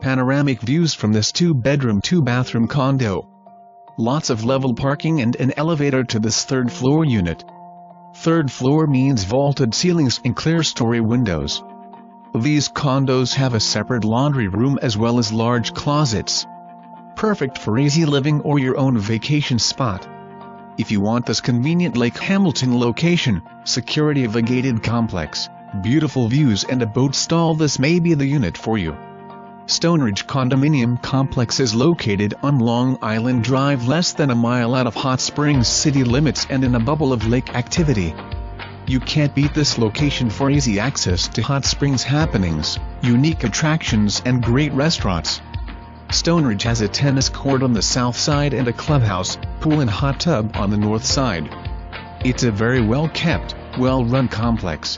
Panoramic views from this 2-bedroom 2-bathroom condo. Lots of level parking and an elevator to this third-floor unit. Third floor means vaulted ceilings and clerestory windows. These condos have a separate laundry room as well as large closets. Perfect for easy living or your own vacation spot. If you want this convenient Lake Hamilton location, security of a gated complex, beautiful views and a boat stall, this may be the unit for you. Stoneridge Condominium Complex is located on Long Island Drive, less than a mile out of Hot Springs city limits and in a bubble of lake activity. You can't beat this location for easy access to Hot Springs happenings, unique attractions and great restaurants. Stoneridge has a tennis court on the south side and a clubhouse, pool and hot tub on the north side. It's a very well-kept, well-run complex.